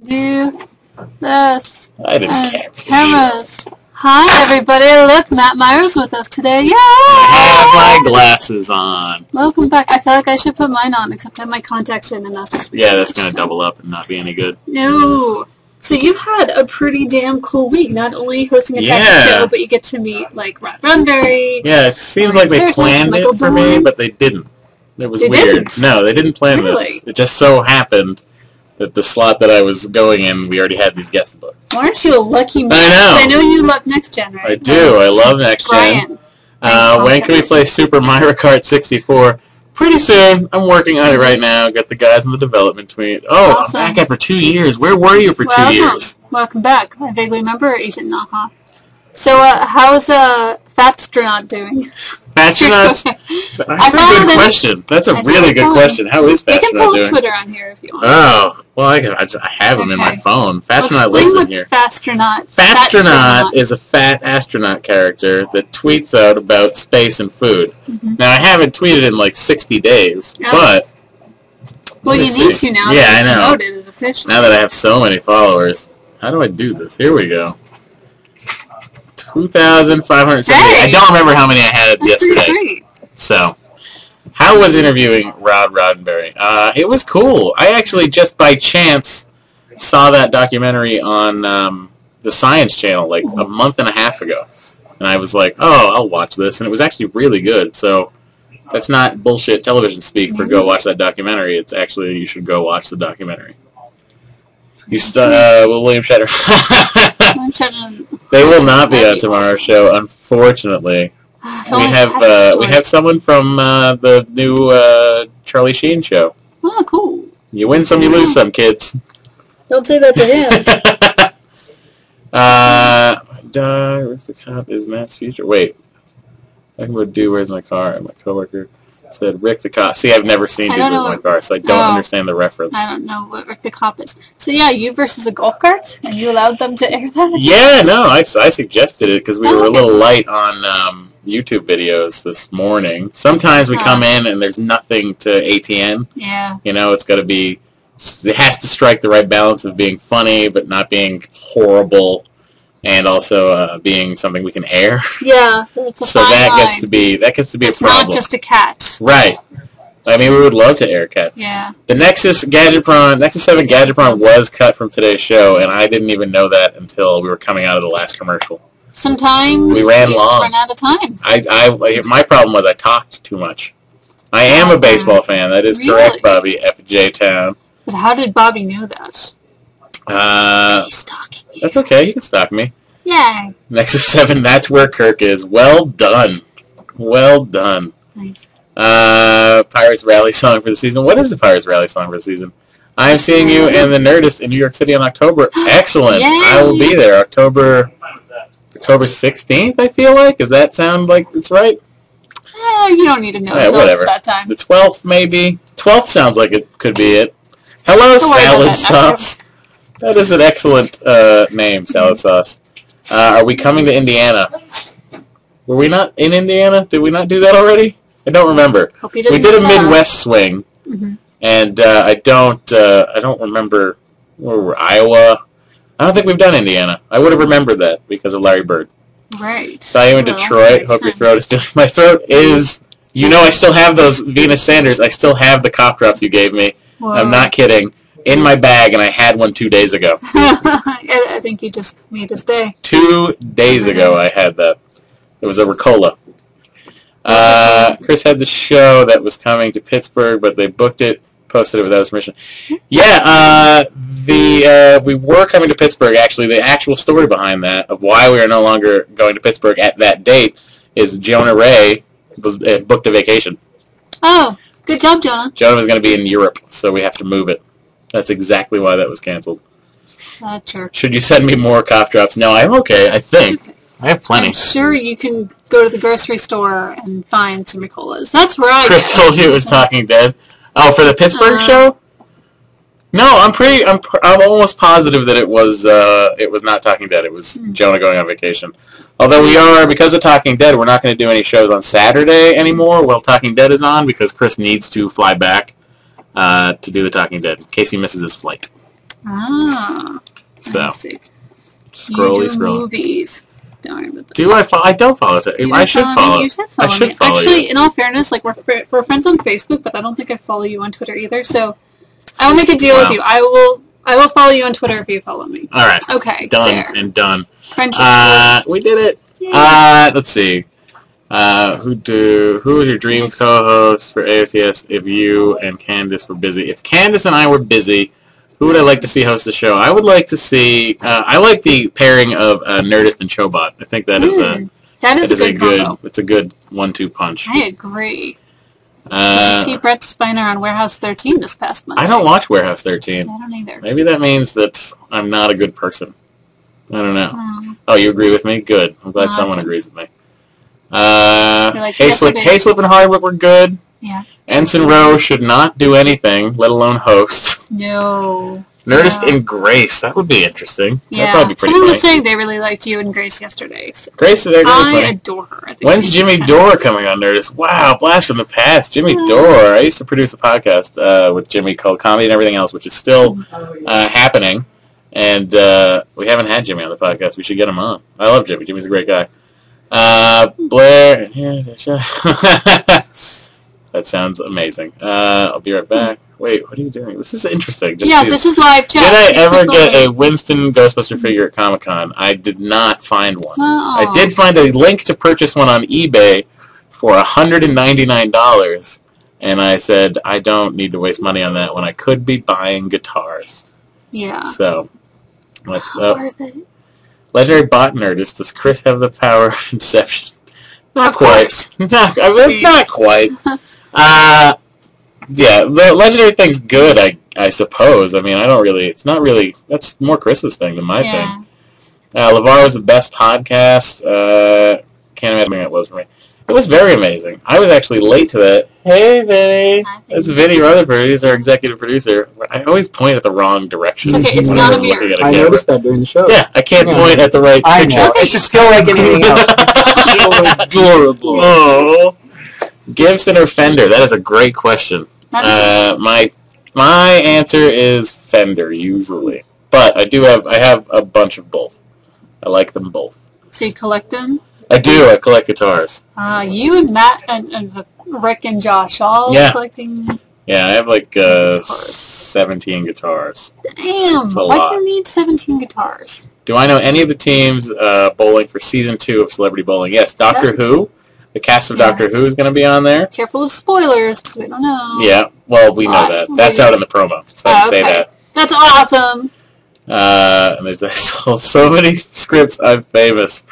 Do this. I didn't care. Cameras. Hi, everybody. Look, Matt Mira's with us today. Yay! I have my glasses on. Welcome back. I feel like I should put mine on, except I have my contacts in, and that's just Yeah, that's going to double up and not be any good. No. So you had a pretty damn cool week. Not only hosting a tech show, but you get to meet, like, Rod Runberry. Yeah, it seems like they planned it for me, but they didn't. It was weird. Didn't? No, they didn't plan this. It just so happened that the slot that I was going in, we already had these guests booked. Aren't you a lucky man? I know. I know you love Next Gen, right? I do. I love Next Gen. When can we play Super Mario Kart 64? Pretty soon. I'm working on it right now. Got the guys in the development team. Oh, awesome. I'm back after 2 years. Where were you for 2 years? Welcome back. I vaguely remember Agent Naha. So, how's Fatstronaut doing? Fatstronaut's? That's a good question. That's a really good question. How is Fatstronaut doing? You can pull up Twitter on here if you want. Oh, well, I have him in my phone. Fatstronaut lives in here. Fatstronaut is a fat astronaut character that tweets out about space and food. Mm-hmm. Now, I haven't tweeted in like 60 days, but... Well, you need to now. Yeah, I know. Officially. Now that I have so many followers. How do I do this? Here we go. 2,570. Hey! I don't remember how many I had yesterday. Sweet. So, how was interviewing Rod Roddenberry? It was cool. I actually just by chance saw that documentary on the Science Channel like a month and a half ago. And I was like, oh, I'll watch this. And it was actually really good. So, that's not bullshit television speak for go watch that documentary. It's actually, you should go watch the documentary. William Shatner. They will not be on tomorrow's show, unfortunately. We have someone from the new Charlie Sheen show. Oh, cool. You win some, you lose some, kids. Don't say that to him. Where's the cop is Matt's future? Wait. I can go do Where's My Car? And my coworker said Rick the Cop. See, I've never seen Dude, Where's My Car, so I don't understand the reference. I don't know what Rick the Cop is. So yeah, you versus a golf cart? And you allowed them to air that? Yeah, no, I suggested it because we were a little light on YouTube videos this morning. Sometimes we come in and there's nothing to ATN. Yeah. You know, it's got to be, it has to strike the right balance of being funny but not being horrible. And also being something we can air. Yeah, it's a so fine that line. gets to be a problem. It's not just a cat. Right. I mean, we would love to air cats. Yeah. The Nexus 7 Gadgetron was cut from today's show, and I didn't even know that until we were coming out of the last commercial. Sometimes we ran long. Just run out of time. My problem was I talked too much. I am a baseball fan. That is correct, Bobby FJ Town. But how did Bobby know that? He's stalking you. That's okay. You can stalk me. Yay. Nexus 7, that's where Kirk is. Well done. Well done. Nice. Pirates Rally song for the season. What is the Pirates Rally song for the season? I'm seeing you and the Nerdist in New York City in October. Excellent. Yay. I will be there. October 16th, I feel like. Does that sound like it's right? You don't need to know. Whatever. It's about time. The 12th, maybe. 12th sounds like it could be it. Hello, Salad Sauce. That is an excellent name, Salad Sauce. Are we coming to Indiana? Were we not in Indiana? Did we not do that already? I don't remember. We did a Midwest swing, and I don't remember where we were. Iowa. I don't think we've done Indiana. I would have remembered that because of Larry Bird. Right. Saw you in Detroit. Hope your throat is feeling. My throat is. You know, I still have those Venus Sanders. I still have the cough drops you gave me. Whoa. I'm not kidding. In my bag, and I had one 2 days ago. I think you just made us day. 2 days ago, I had that. It was a Ricola. Chris had the show that was coming to Pittsburgh, but they booked it, posted it without his permission. Yeah, we were coming to Pittsburgh, actually. The actual story behind that, of why we are no longer going to Pittsburgh at that date, is Jonah Ray booked a vacation. Oh, good job, Jonah. Jonah was going to be in Europe, so we have to move it. That's exactly why that was canceled. Sure. Should you send me more cough drops? No, I'm okay, I think. Okay. I have plenty. I'm sure you can go to the grocery store and find some Ricolas. That's where I Chris told you it was Talking Dead. Oh, for the Pittsburgh show? No, I'm almost positive that it was not Talking Dead. It was Jonah going on vacation. Although we are, because of Talking Dead, we're not going to do any shows on Saturday anymore while Talking Dead is on because Chris needs to fly back to do the Talking Dead in case he misses his flight. Ah. So, I see. scrolly, You do scrolly. movies. Don't worry about that. Do I follow? I don't follow it. I should follow. You should follow me. Actually, in all fairness, like we're friends on Facebook, but I don't think I follow you on Twitter either. So I'll make a deal with you. I will follow you on Twitter if you follow me. All right. Okay. Done there. and done. Friendship. We did it. Yay. Let's see. Who is your dream co-host for AOTS if you and Candace were busy? If Candace and I were busy, who would I like to see host the show? I would like to see. I like the pairing of Nerdist and Chobot. I think that is a good combo. It's a good 1-2 punch. I agree. Did you see Brett Spiner on Warehouse 13 this past Monday? I don't watch Warehouse 13. I don't either. Maybe that means that I'm not a good person. I don't know. Oh, you agree with me? Good. I'm glad someone agrees with me. Hayslip and Hardwood were good. Yeah. Ensign Rowe should not do anything, let alone host. No. Nerdist and Grace. That would be interesting. Yeah. That'd probably be pretty Someone funny. was saying they really liked you and Grace yesterday. So. Grace, I adore her. When's Jimmy Dore coming on Nerdist? Wow, blast from the past. Jimmy Dore. I used to produce a podcast with Jimmy called Comedy and Everything Else, which is still happening. And we haven't had Jimmy on the podcast. We should get him on. I love Jimmy. Jimmy's a great guy. Blair. That sounds amazing. I'll be right back. Wait, what are you doing? This is interesting. This is live chat. Did I ever get a Winston Ghostbuster figure at Comic-Con? I did not find one. Oh. I did find a link to purchase one on eBay for $199, and I said, I don't need to waste money on that when I could be buying guitars. Yeah. So, let's go. Where is it? Legendary Bot Nerdist. Does Chris have the power of Inception? Not quite. Not quite. Yeah, the Legendary thing's good, I suppose. I mean, I don't really... It's not really... That's more Chris's thing than my thing. LeVar was the best podcast. Can't imagine what it was for me. It was very amazing. I was actually late to that. Hey, Vinny. That's Vinny Rutherford. He's our executive producer. I always point at the wrong direction. It's okay. It's not a mirror. I noticed that during the show. Yeah, I can't point at the right picture. I know. It's just still like anything else. It's so adorable. Oh. Gibson or Fender? That is a great question. My answer is Fender usually, but I have a bunch of both. I like them both. So you collect them? I do. I collect guitars. You and Matt and Rick and Josh all collecting. Yeah, I have like 17 guitars. Damn! Why do you need 17 guitars? Do I know any of the teams bowling for season 2 of Celebrity Bowling? Yes, Doctor Who. The cast of Doctor Who is going to be on there. Careful of spoilers, because we don't know. Yeah, well, we know that. That's out in the promo, so I can say that. That's awesome! And there's so many scripts. I'm famous.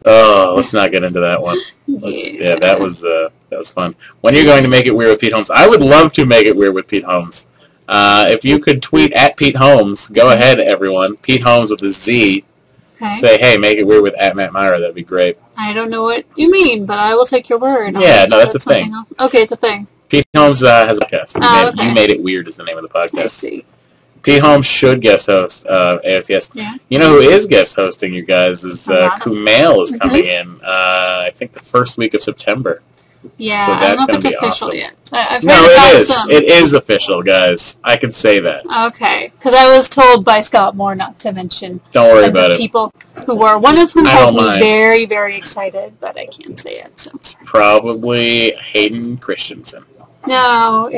Oh, let's not get into that one. That was fun. When are you going to make it weird with Pete Holmes? I would love to make it weird with Pete Holmes. If you could tweet at Pete Holmes, go ahead, everyone. Pete Holmes with a Z. Okay. Say, hey, make it weird with at Matt Mira. That'd be great. I don't know what you mean, but I will take your word. Yeah, no, that's a thing. Else. Okay, it's a thing. Pete Holmes has a podcast. You made it weird is the name of the podcast. I see. Pete Holmes should guest host AOTS. Yeah. You know who is guest hosting, you guys, is Kumail is coming in, I think the first week of September. Yeah, so I don't know if it's official awesome. yet. I've no, it is. It is official, guys. I can say that. Okay, because I was told by Scott Moore not to mention. Don't worry about it. People who were, one of whom has me very, very excited, but I can't say it. So probably Hayden Christensen. No.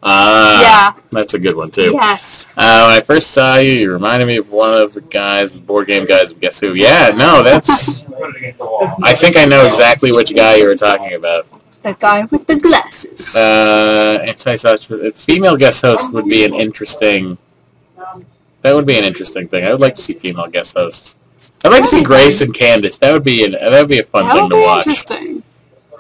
Yeah. That's a good one, too. Yes. When I first saw you, you reminded me of one of the guys, the board game guys of Guess Who. Yeah, no, that's... I think I know exactly which guy you were talking about. The guy with the glasses. Female guest host would be an interesting... That would be an interesting thing. I would like to see female guest hosts. I'd like to see Grace and Candace. That would be a fun thing to watch. Interesting.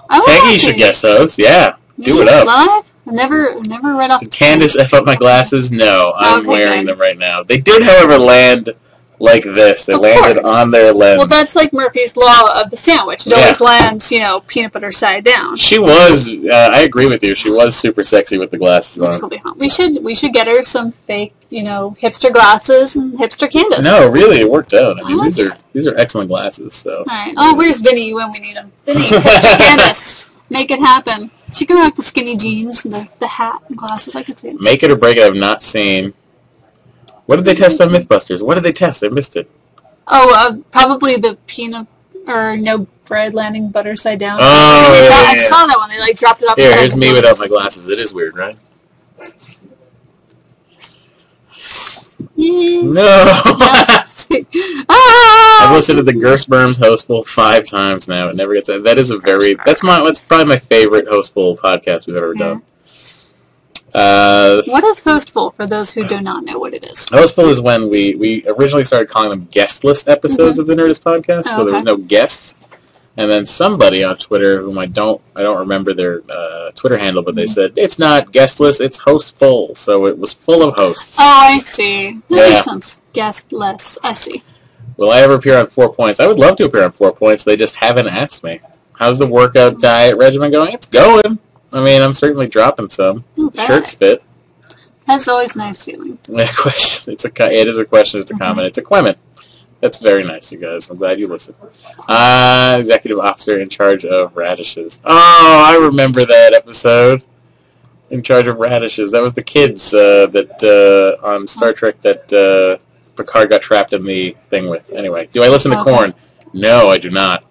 Teggy should guest host, yeah. Do it up. Live? I've never read off. Did Candace F up my glasses? No, I'm wearing them right now. They did, however, land like this. They landed on their lens. Well, that's like Murphy's Law of the sandwich. It always lands, peanut butter side down. She was, I agree with you, she was super sexy with the glasses on. We should get her some fake, hipster glasses and hipster Candace. No, really, it worked out. I mean, these are excellent glasses. So. All right. Oh, where's Vinny when we need him? Vinny, hipster Candace. Make it happen. She can rock the skinny jeans, and the hat and glasses. I could see it. Make It or Break It, I've not seen. What did they test on Mythbusters? What did they test? I missed it. Oh, probably the peanut or no bread landing butter side down. Oh, I saw that one. They like dropped it off. Here's me without my glasses. It is weird, right? Yeah. No. Ah! I've listened to the Gersberms Hostful 5 times now. It never gets. That is a very. That's probably my favorite Hostful podcast we've ever done. What is Hostful for those who do not know what it is? Hostful is when we originally started calling them guest list episodes of the Nerdist podcast, so there was no guests. And then somebody on Twitter, whom I don't remember their Twitter handle, but they said it's not guest list, it's hostful. So it was full of hosts. Oh, I see. That makes sense. Guest list. I see. Will I ever appear on 4 Points? I would love to appear on 4 Points. They just haven't asked me. How's the workout diet regimen going? It's going. I mean, I'm certainly dropping some. Okay. Shirts fit. That's always a nice feeling. Question. It is a question. It's a comment. It's a comment. That's very nice, you guys. I'm glad you listened. Executive officer in charge of radishes. Oh, I remember that episode. In charge of radishes. That was the kids that on Star Trek that Picard got trapped in the thing with. Anyway, do I listen to Korn? No, I do not.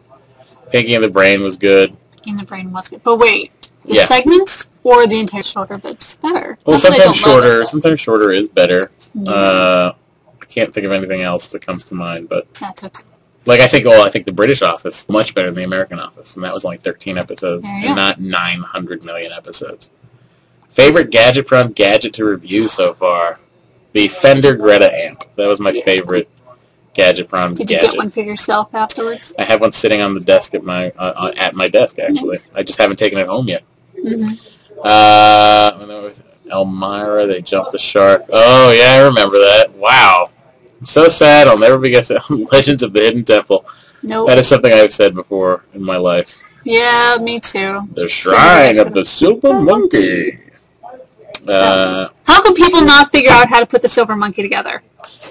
Pinky and the Brain was good. Pinky and the Brain was good. But wait, the segments or the entire shorter bit's better? Well, sometimes shorter is better. Yeah. I can't think of anything else that comes to mind, but that's okay. Like I think the British Office much better than the American Office, and that was only 13 episodes and not 900 million episodes. Favorite gadget to review so far? The Fender Greta amp. That was my favorite gadget. Did you get one for yourself afterwards? I have one sitting on the desk at my desk actually. Nice. I just haven't taken it home yet. Elmira, they jumped the shark. Oh yeah, I remember that. Wow. I'm so sad I'll never be getting Legends of the Hidden Temple. Nope. That is something I've said before in my life. Yeah, me too. The Shrine of the Silver Monkey. How can people not figure out how to put the silver monkey together?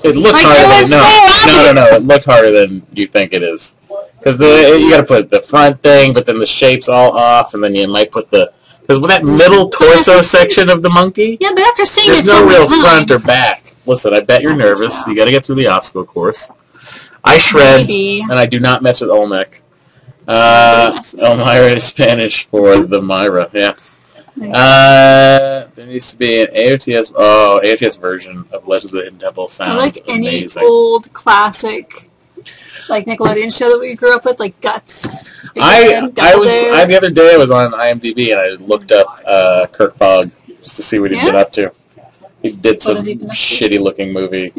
It looked harder than no. It looked harder than you think it is. Because you got to put the front thing, but then the shape's all off, and then you might put because with that middle torso section of the monkey, yeah, but after seeing there's no real front or back. Listen, I bet you're nervous. You got to get through the obstacle course. I shred, and I do not mess with Olmec. Elmira is Spanish for the Mira. Yeah. There needs to be an AOTS version of Legends of the Hidden Temple. Sounds like amazing. Any old classic, like Nickelodeon show that we grew up with, like Guts. The other day I was on IMDb and I looked up Kirk Fogg just to see what he'd been up to. He did some shitty looking movie,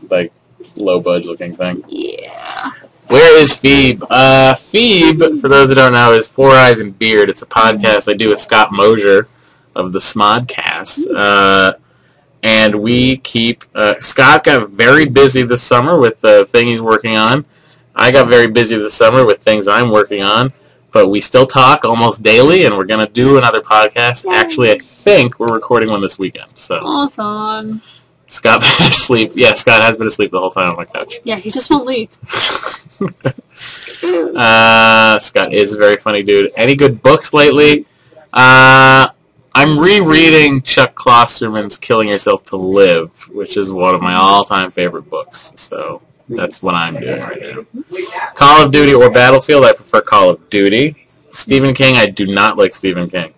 like low budge looking thing. Yeah. Where is Phoebe? Phoebe, for those who don't know, is Four Eyes and Beard. It's a podcast I do with Scott Mosier of the Smodcast. And we keep... Scott got very busy this summer with the thing he's working on. I got very busy this summer with things I'm working on. But we still talk almost daily, and we're going to do another podcast. Yay. Actually, I think we're recording one this weekend. So awesome. Scott been asleep. Yeah, Scott has been asleep the whole time on my couch. Yeah, he just won't leave. Scott is a very funny dude. Any good books lately? I'm rereading Chuck Klosterman's Killing Yourself to Live, which is one of my all-time favorite books. So that's what I'm doing right now. Call of Duty or Battlefield? I prefer Call of Duty. Stephen King? I do not like Stephen King.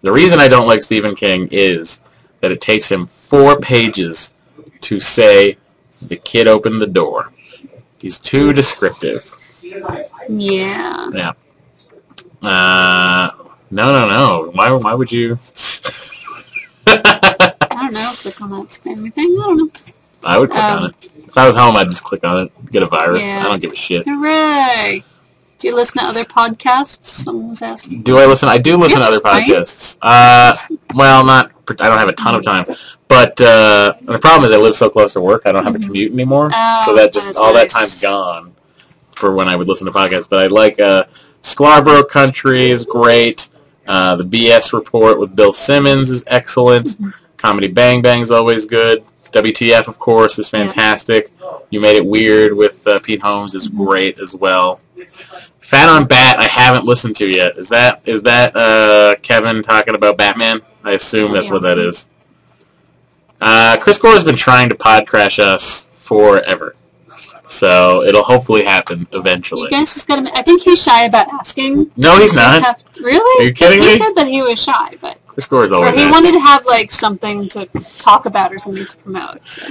The reason I don't like Stephen King is that it takes him 4 pages to say, the kid opened the door. He's too descriptive. Yeah. Yeah. No. Why would you? I don't know. Click on that spammy thing. I don't know. I would click on it. If I was home, I'd just click on it. Get a virus. Yeah. I don't give a shit. Hooray! Do you listen to other podcasts? Someone was asking. Do I listen? I do listen to other podcasts. Well, not. I don't have a ton of time. But the problem is I live so close to work, I don't have a commute anymore. So that just all that time's gone for when I would listen to podcasts. But I like Scarborough Country is great. The BS Report with Bill Simmons is excellent. Comedy Bang Bang is always good. WTF, of course, is fantastic. You Made It Weird with Pete Holmes is great as well. Fat on Bat, I haven't listened to yet. Is that Kevin talking about Batman? I assume that's what that is. Chris Gore has been trying to pod crash us forever. So it'll hopefully happen eventually. You guys just gotta... I think he's shy about asking. No, he's not. Really? Are you kidding me? He said that he was shy, but... Chris Gore is always Or he wanted to have, like, something to talk about or something to promote, so...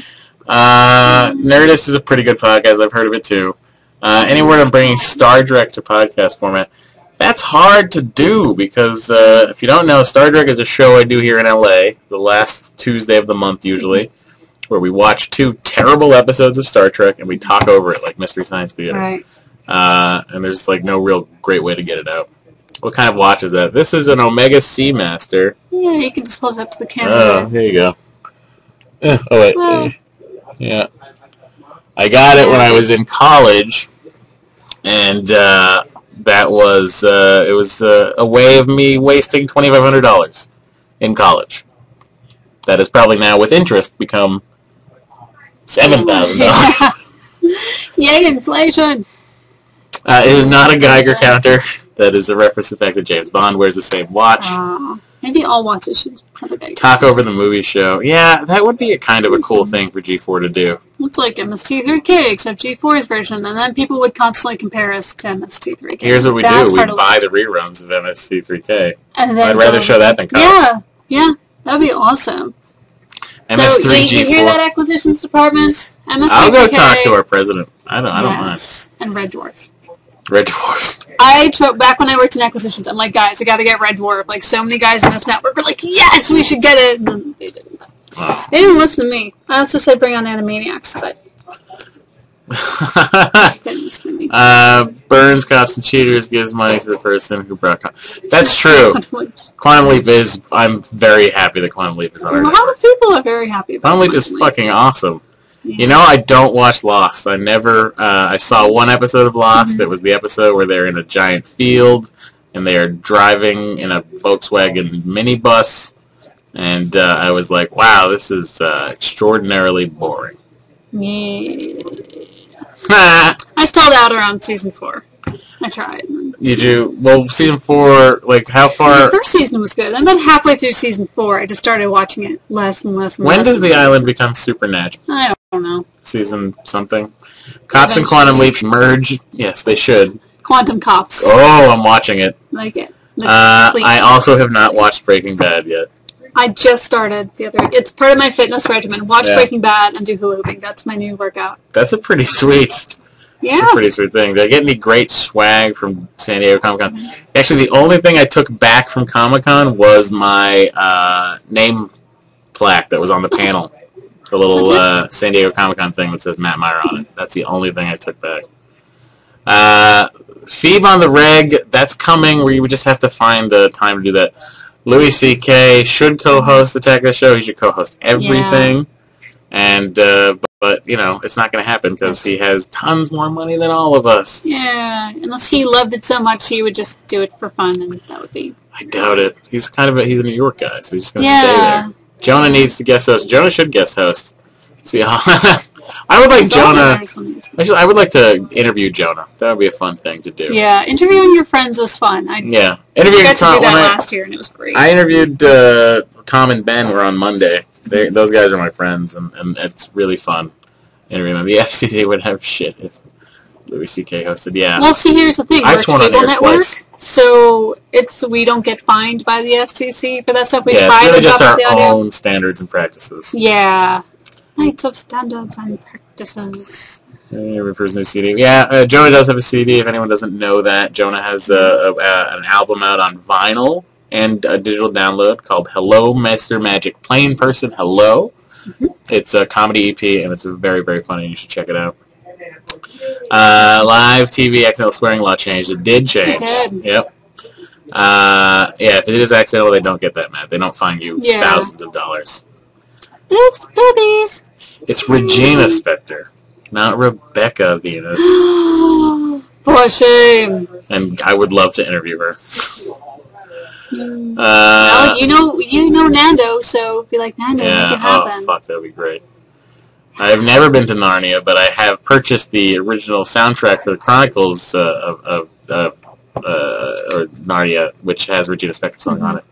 Nerdist is a pretty good podcast. I've heard of it, too. Any word on bringing Star Trek to podcast format? That's hard to do because, if you don't know, Star Trek is a show I do here in LA, the last Tuesday of the month, usually, where we watch 2 terrible episodes of Star Trek and we talk over it like Mystery Science Theater. Right. And there's, like, no real great way to get it out. What kind of watch is that? This is an Omega Seamaster. Yeah, you can just hold it up to the camera. Oh, here you go. Oh, wait. Well, yeah. I got it when I was in college, and that was it was a way of me wasting $2,500 in college. That has probably now, with interest, become $7,000. Yay, inflation! It is not a Geiger counter. That is a reference to the fact that James Bond wears the same watch. Maybe all watches should have a Geiger. Talk over the movie show. Yeah, that would be a kind of a cool thing for G4 to do. It's like MST3K, except G4's version, and then people would constantly compare us to MST3K. Here's what we do. We buy the reruns of MST3K. I'd rather show that than comics. Yeah, that would be awesome. MS3G4. So, you hear that, acquisitions department? MST3K. I'll go talk to our president. I don't mind. And Red Dwarf. Red Dwarf. Back when I worked in acquisitions, I'm like, guys, we got to get Red Dwarf. Like, so many guys in this network were like, yes, we should get it. And then they didn't. Wow. They didn't listen to me. I also said bring on Animaniacs, but they didn't listen to me. Burns, Cops, and Cheaters gives money to the person who brought... That's true. Quantum Leap is... I'm very happy that Quantum Leap is on our network. A lot of people are very happy about Quantum Leap is fucking awesome. Yeah. You know, I don't watch Lost. I never... I saw one episode of Lost. It was the episode where they're in a giant field, and they are driving in a Volkswagen minibus, and I was like, wow, this is extraordinarily boring. Yeah. I stalled out around season 4. I tried. You do? Well, season 4, like, how far... The first season was good. About halfway through season 4, I just started watching it less and less and less. When does the island become supernatural? I don't know. Season something? Cops and Quantum Leap merge? Yes, they should. Quantum Cops. Oh, I'm watching it. Like it. I also have not watched Breaking Bad yet. I just started the other... It's part of my fitness regimen. Watch Breaking Bad and do hula hooping. That's my new workout. That's a pretty sweet... Yeah. It's a pretty sweet thing. Did I get any great swag from San Diego Comic-Con? Actually, the only thing I took back from Comic-Con was my name plaque that was on the panel. The little San Diego Comic-Con thing that says Matt Mira on it. That's the only thing I took back. Phoebe on the reg, that's coming. We would just have to find the time to do that. Louis C.K. should co-host Attack of the Show. He should co-host everything. Yeah. And, but, you know, it's not going to happen because he has tons more money than all of us. Yeah, unless he loved it so much, he would just do it for fun, and that would be... I doubt it. He's he's a New York guy, so he's just going to stay there. Jonah needs to guest host. Jonah should guest host. See how... I would like Jonah... Actually, I would like to interview Jonah. That would be a fun thing to do. Yeah, interviewing your friends is fun. Interviewing got to do that last year, and it was great. I interviewed Tom and Ben were on Monday. Those guys are my friends, and it's really fun interviewing them. The FCC would have shit if Louis C.K. hosted. Yeah. Well, see, here's the thing. We're a cable network, twice. So we don't get fined by the FCC for that stuff. We try it's really to just our the audio. own standards and practices. Yeah. Nights of standards and practices. For his new CD. Yeah, Jonah does have a CD. If anyone doesn't know that, Jonah has an album out on vinyl and a digital download called Hello, Mr. Magic. Plain Person Hello. Mm-hmm. It's a comedy EP, and it's very, very funny. You should check it out. Live TV accidental swearing law changed. It did change. It did. Yep. If it is accidental, they don't get that mad. They don't fine you thousands of dollars. Oops, boobies. It's Regina Spektor, not Rebecca Venus. For shame. And I would love to interview her. Well, you know Nando, so be like, Nando, make it happen. Oh, fuck, that would be great. I've never been to Narnia, but I have purchased the original soundtrack for the Chronicles or Narnia, which has Regina Spektor's song on it.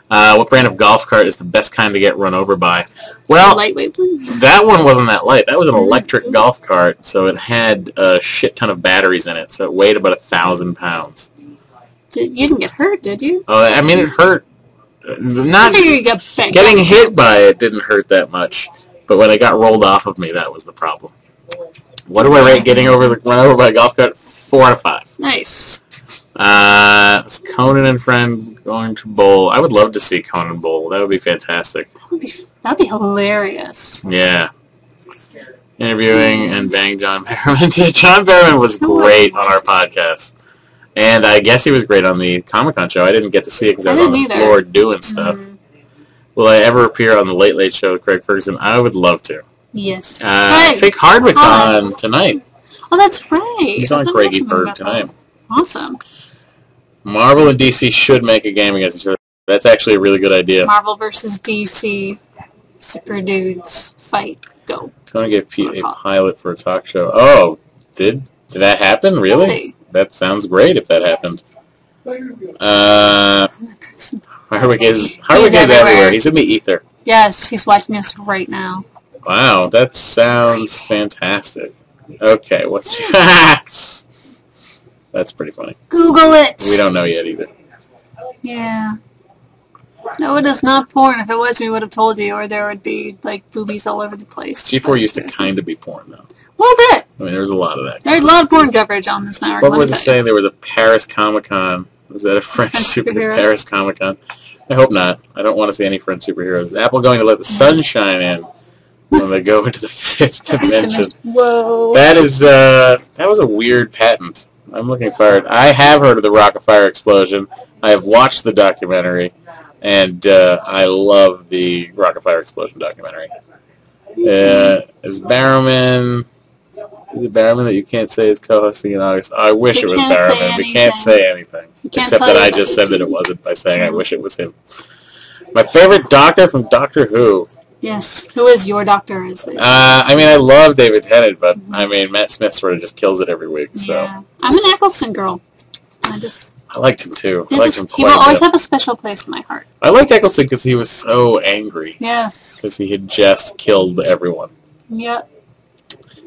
What brand of golf cart is the best kind to get run over by? Well, the lightweight one? That one wasn't that light. That was an electric golf cart, so it had a shit ton of batteries in it, so it weighed about 1,000 pounds. You didn't get hurt, did you? Oh, I mean, it hurt. Not you got getting hit by it didn't hurt that much, but when it got rolled off of me, that was the problem. What do I rate getting run over by a golf cart? 4 out of 5. Nice. It's Conan and friend going to bowl. I would love to see Conan bowl. That would be fantastic. That'd be hilarious. Yeah. Interviewing and bang John Barrowman. John Barrowman was great on our podcast. And I guess he was great on the Comic-Con show. I didn't get to see it because I was on the floor doing stuff. Will I ever appear on the Late Late Show with Craig Ferguson? I would love to. Yes. I think Hardwick's on tonight. Oh, that's right. He's on Craigie Berg tonight. Awesome. Marvel and DC should make a game against each other. That's actually a really good idea. Marvel versus DC. Super dudes fight. Go. Trying to get Pete a pilot for a talk show. Oh, did that happen? Really? That sounds great if that happened. Hardwick is everywhere. He's in the ether. Yes, he's watching us right now. Wow, that sounds fantastic. Okay, what's your... That's pretty funny. Google it! We don't know yet either. Yeah. No, it is not porn. If it was, we would have told you, or there would be, like, boobies all over the place. G4 used to kind of be porn, though. A little bit. I mean, there was a lot of that. There's a lot of porn coverage on this network. What was it saying? There was a Paris Comic-Con. Was that a French superhero? Paris Comic-Con? I hope not. I don't want to see any French superheroes. Is Apple going to let the sun shine in when they go into the fifth dimension? Whoa. That was a weird patent. I'm looking forward. I have heard of the Rock-afire explosion. I have watched the documentary, and I love the Rock-afire explosion documentary. Is Barrowman that you can't say is co-hosting in August? I wish it was Barrowman. We can't say anything. Except that I just said that it wasn't by saying I wish it was him. My favorite doctor from Doctor Who. Yes. Who is your doctor? I mean, I love David Tennant, but I mean, Matt Smith sort of just kills it every week. So yeah. I'm an Eccleston girl. I liked him too. He will always have a special place in my heart. I liked Eccleston because he was so angry. Yes. Because he had just killed everyone. Yep.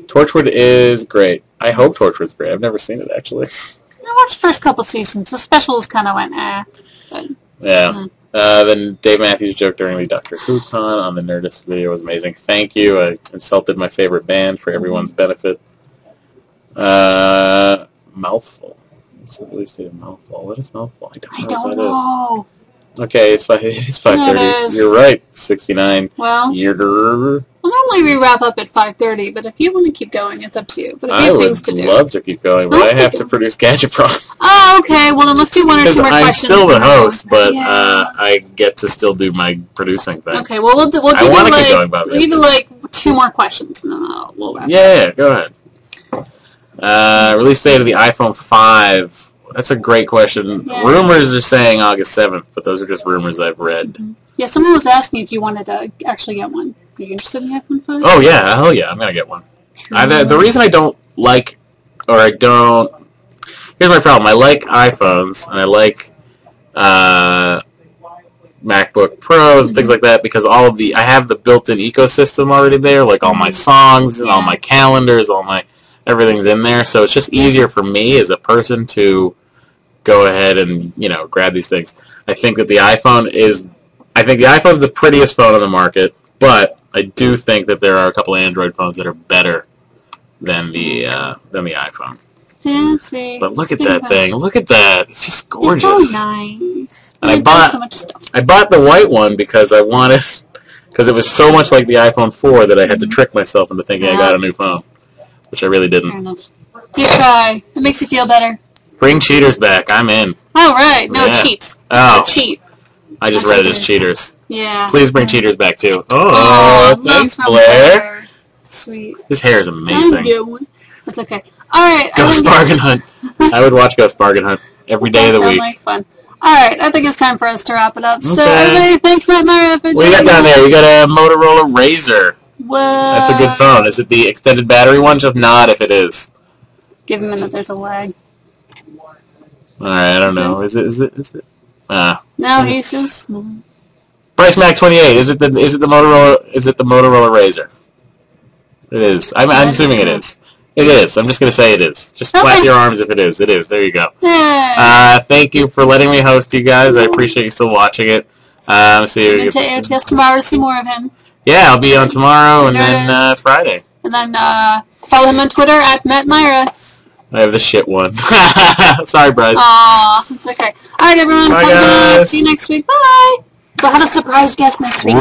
Torchwood is great. I hope Torchwood's great. I've never seen it, actually. I watched the first couple seasons. The specials kind of went, But, yeah. Then Dave Matthews' joke during the Doctor Who con on the Nerdist video was amazing. Thank you. I insulted my favorite band for everyone's benefit. Mouthful. It's at least a mouthful. What is mouthful? I don't know. Okay, it's 5:30. You're right. 69. Well, normally we wrap up at 5:30, but if you want to keep going, it's up to you. But if you have things to do, I would love to keep going, but I have to produce Gadget Prom. Oh, okay. Well, then let's do one or two more questions. I'm still the host, but I get to still do my producing thing. Okay. Well, we'll do like 2 more questions, and then we'll wrap. Yeah. Go ahead. Release date of the iPhone 5. That's a great question. Yeah. Rumors are saying August 7th, but those are just rumors I've read. Mm-hmm. Yeah, someone was asking if you wanted to actually get one. Are you interested in the iPhone 5? Oh, yeah. Hell yeah. I'm going to get one. Cool. The reason I don't like, here's my problem. I like iPhones, and I like MacBook Pros and things like that because I have the built-in ecosystem already there, like all my songs and all my calendars, everyth's in there, so it's just easier for me as a person to go ahead and, grab these things. I think that the iPhone is the prettiest phone on the market, but I do think that there are a couple of Android phones that are better than the iPhone. Fancy. But look at that thing. Look at that. It's just gorgeous. It's so nice. And I bought so much stuff. I bought the white one because it was so much like the iPhone 4 that I had to trick myself into thinking I got a new phone. Which I really didn't. Fair enough. Good try. It makes you feel better. Bring cheaters back. I'm in. Oh, right. No, cheats. Oh. Cheat. I just read it as cheaters. Yeah. Please bring cheaters back, too. Oh, thanks, Blair. Sweet. This hair is amazing. That's okay. All right. Ghost Bargain Hunt. I would watch Ghost Bargain Hunt every day of the week. Sounds like fun. All right. I think it's time for us to wrap it up. Okay. So, everybody, thanks, Matt Mira. What do you got down there? You got a Motorola Razr. What? That's a good phone. Is it the extended battery one? Just nod if it is. Give him a minute. There's a lag. Alright, I don't know. Is it? No, he's just... Bryce Mac 28. Is it the Motorola Razr? It is. I'm assuming it is. It is. I'm just going to say it is. Just flap your arms if it is. It is. There you go. Thank you for letting me host you guys. I appreciate you still watching it. See you. Tune into AOTS tomorrow to see more of him. Yeah, I'll be on tomorrow and then Friday. And then follow him on Twitter at Matt Mira. I have the shit one. Sorry, Bryce. Aw, it's okay. Alright, everyone. Bye, have a good guys. night. See you next week. Bye. We'll have a surprise guest next week.